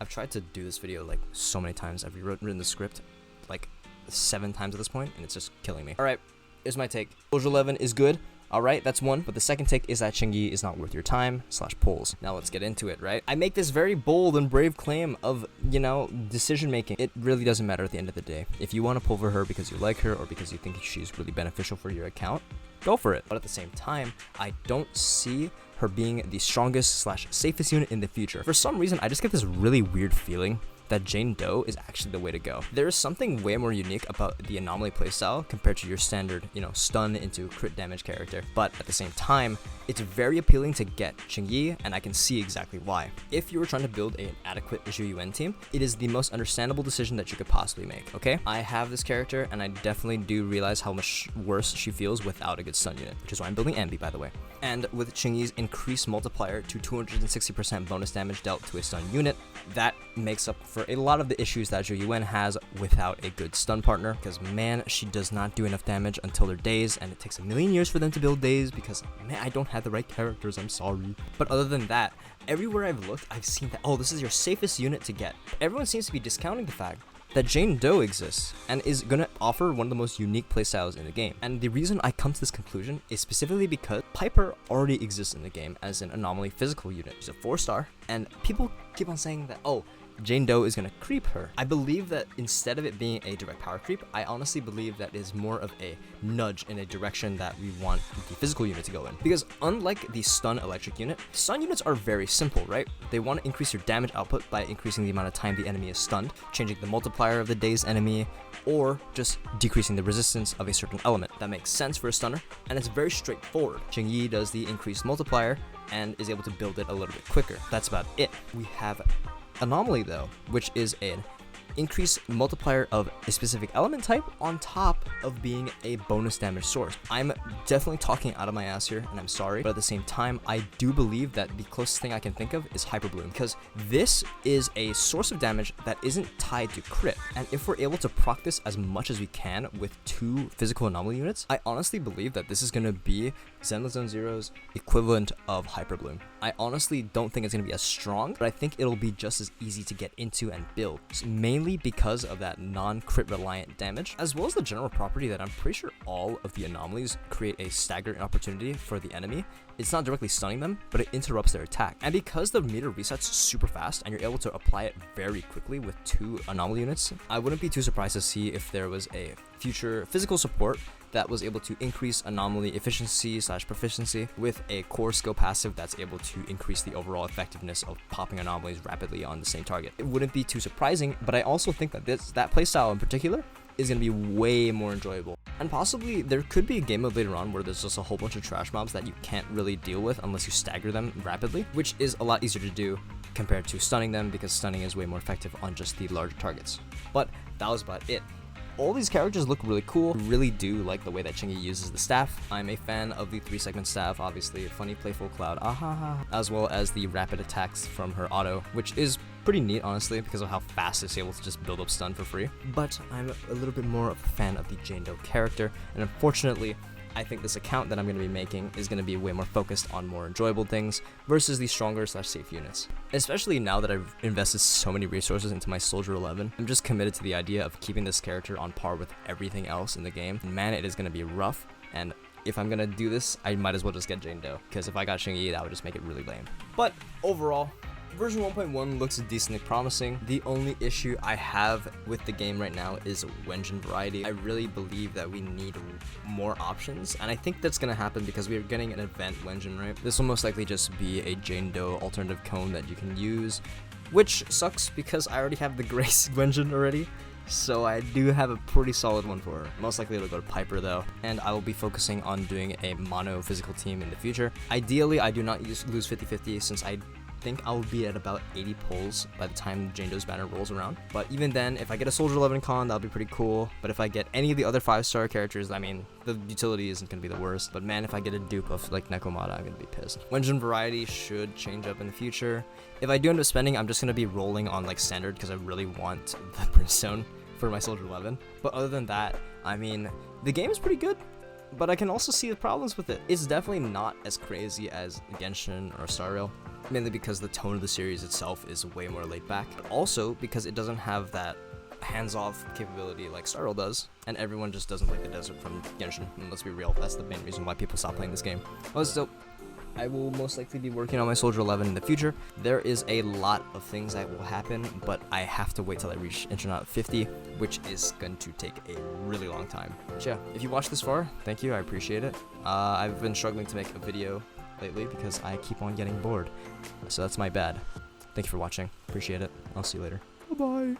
I've tried to do this video like so many times. I've written the script like 7 times at this point, and it's just killing me. Alright, here's my take. Soldier 11 is good. Alright, that's one, but the second take is that Chinyi is not worth your time / pulls. Now let's get into it, right? I make this very bold and brave claim of, you know, decision making. It really doesn't matter at the end of the day. If you want to pull for her because you like her or because you think she's really beneficial for your account, go for it. But at the same time, I don't see her being the strongest / safest unit in the future. For some reason, I just get this really weird feeling that Jane Doe is actually the way to go. There is something way more unique about the Anomaly playstyle compared to your standard, you know, stun into crit damage character. But at the same time, it's very appealing to get Chinyi, and I can see exactly why. If you were trying to build an adequate ZZZ team, it is the most understandable decision that you could possibly make, okay? I have this character, and I definitely do realize how much worse she feels without a good stun unit, which is why I'm building Ambi, by the way. And with Chinyi's increased multiplier to 260% bonus damage dealt to a stun unit, that makes up for a lot of the issues that ZZZ has without a good stun partner, because man, she does not do enough damage until their days, and it takes a million years for them to build days because, man, I don't have the right characters, I'm sorry. But other than that, everywhere I've looked, I've seen that, oh, this is your safest unit to get. Everyone seems to be discounting the fact that Jane Doe exists and is gonna offer one of the most unique playstyles in the game. And the reason I come to this conclusion is specifically because Piper already exists in the game as an Anomaly physical unit. She's a 4-star, and people keep on saying that, oh, Jane Doe is going to creep her. I believe that instead of it being a direct power creep, I honestly believe that is more of a nudge in a direction that we want the physical unit to go in. Because unlike the stun electric unit, stun units are very simple, right? They want to increase your damage output by increasing the amount of time the enemy is stunned, changing the multiplier of the day's enemy, or just decreasing the resistance of a certain element. That makes sense for a stunner, and it's very straightforward. Chinyi does the increased multiplier and is able to build it a little bit quicker. That's about it. We have Anomaly though, which is an increased multiplier of a specific element type on top of being a bonus damage source. I'm definitely talking out of my ass here, and I'm sorry, but at the same time, I do believe that the closest thing I can think of is Hyper Bloom, because this is a source of damage that isn't tied to crit, and if we're able to proc this as much as we can with 2 physical Anomaly units, I honestly believe that this is going to be Zenless Zone Zero's equivalent of Hyper Bloom. I honestly don't think it's going to be as strong, but I think it'll be just as easy to get into and build, mainly because of that non-crit reliant damage, as well as the general property that I'm pretty sure all of the anomalies create a staggered opportunity for the enemy. It's not directly stunning them, but it interrupts their attack. And because the meter resets super fast and you're able to apply it very quickly with 2 anomaly units, I wouldn't be too surprised to see if there was a future physical support that was able to increase anomaly efficiency / proficiency with a core skill passive that's able to increase the overall effectiveness of popping anomalies rapidly on the same target. It wouldn't be too surprising, but I also think that that playstyle in particular is going to be way more enjoyable. And possibly there could be a game mode later on where there's just a whole bunch of trash mobs that you can't really deal with unless you stagger them rapidly, which is a lot easier to do compared to stunning them, because stunning is way more effective on just the larger targets. But that was about it. All these characters look really cool. Really do like the way that Chinyi uses the staff. I'm a fan of the 3-segment staff, obviously, funny playful cloud, as well as the rapid attacks from her auto, which is pretty neat, honestly, because of how fast it's able to just build up stun for free. But I'm a little bit more of a fan of the Jane Doe character, and unfortunately, I think this account that I'm going to be making is going to be way more focused on more enjoyable things versus the stronger / safe units. Especially now that I've invested so many resources into my Soldier 11, I'm just committed to the idea of keeping this character on par with everything else in the game. And man, it is going to be rough, and if I'm going to do this, I might as well just get Jane Doe, because if I got Chinyi, that would just make it really lame. But overall, version 1.1 looks decently promising. The only issue I have with the game right now is Wenjin variety. I really believe that we need more options, and I think that's going to happen because we are getting an event Wenjin, right? This will most likely just be a Jane Doe alternative cone that you can use, which sucks because I already have the Grace Wenjin already. So I do have a pretty solid one for her. Most likely it'll go to Piper though, and I will be focusing on doing a mono physical team in the future. Ideally, I do not lose 50-50 since I think I'll be at about 80 pulls by the time Jane Doe's banner rolls around. But even then, if I get a Soldier 11 con, that'll be pretty cool. But if I get any of the other 5-star characters, I mean, the utility isn't going to be the worst. But man, if I get a dupe of like Nekomata, I'm going to be pissed. Wenjin variety should change up in the future. If I do end up spending, I'm just going to be rolling on like standard because I really want the Brimstone for my Soldier 11. But other than that, I mean, the game is pretty good, but I can also see the problems with it. It's definitely not as crazy as Genshin or Star Rail, mainly because the tone of the series itself is way more laid back. Also because it doesn't have that hands-off capability like Starro does, and everyone just doesn't like the desert from Genshin, and let's be real, that's the main reason why people stop playing this game. Well, still, I will most likely be working on my Soldier 11 in the future. There is a lot of things that will happen, but I have to wait till I reach Internet 50, which is going to take a really long time. But yeah, if you watched this far, thank you, I appreciate it. I've been struggling to make a video lately because I keep on getting bored, so that's my bad. Thank you for watching, appreciate it, I'll see you later. Bye-bye.